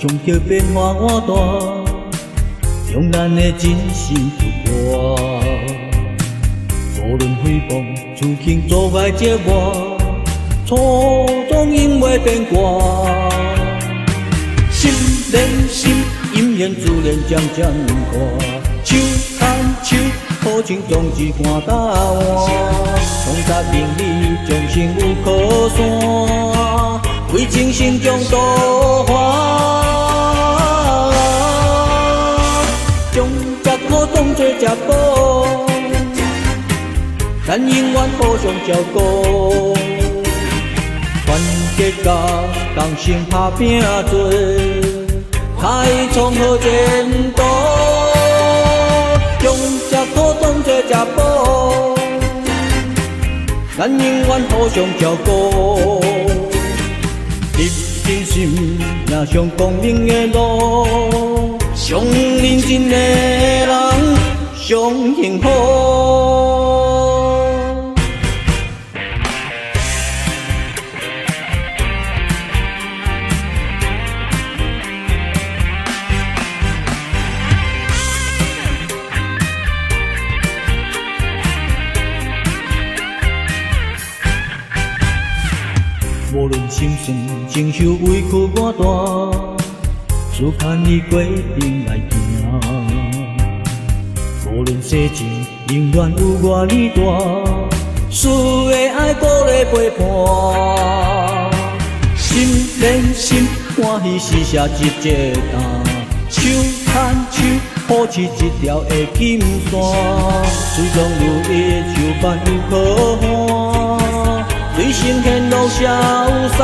将这变化换大，用咱的真心出发。无论诽谤、刺青、阻碍折磨，初衷永袂变卦。心连心，因缘自然渐渐化。手牵手，好情总是看答案。从达名利，终生有靠山，为情心中度化。将吃苦当作吃补，咱永远互相照顾。团结甲同心打拼做，开创好前途。将吃苦当作吃补，咱永远互相照顾。立信心，行上光明的路，上认真的人上幸福。无论心酸，承受委屈偌大，只盼你过定来行。无论世情永远有偌呢大，输的爱鼓励陪伴。心连心，欢喜是写一节担，手牵手，好似一条的金线，始终如一，手办有可欢。对心献露潇洒，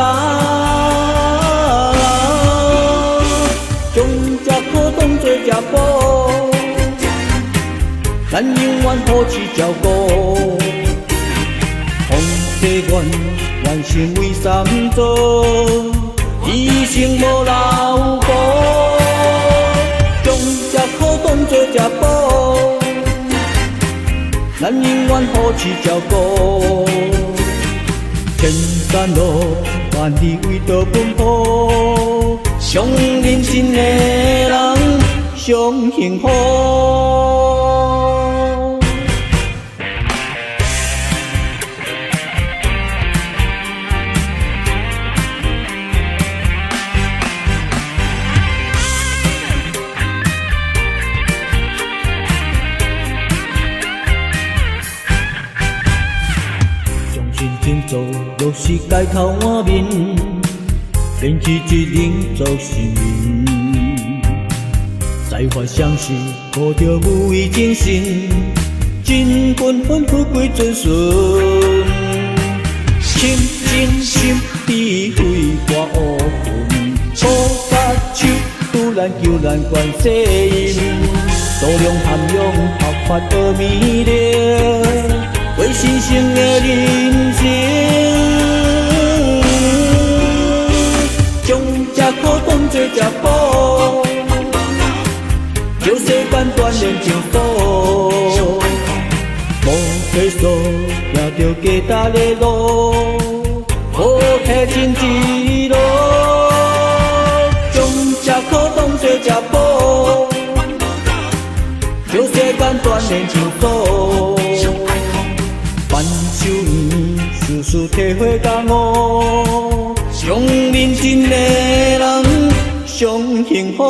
将吃苦当作吃补，咱永远互相照顾。风世愿，愿成为三座，一生无留步。将吃苦当作吃补，咱永远互相照顾。千山路，万里为着奔波，上认真的人上幸福。天做若是街头换面，连起一人做性命。再发相思，抱着无畏真心，真本分富贵尊顺。心真心，智慧我乌云，菩萨手突然救咱观世音，度量涵养，学法而美丽。为新生的人生，将吃苦当作吃补，叫世间锻炼情操。无退缩，行着价值的路，好体真一路。将吃苦当作吃补，叫世间锻炼情操。万寿年，事事体会感悟，上认真的人上幸福。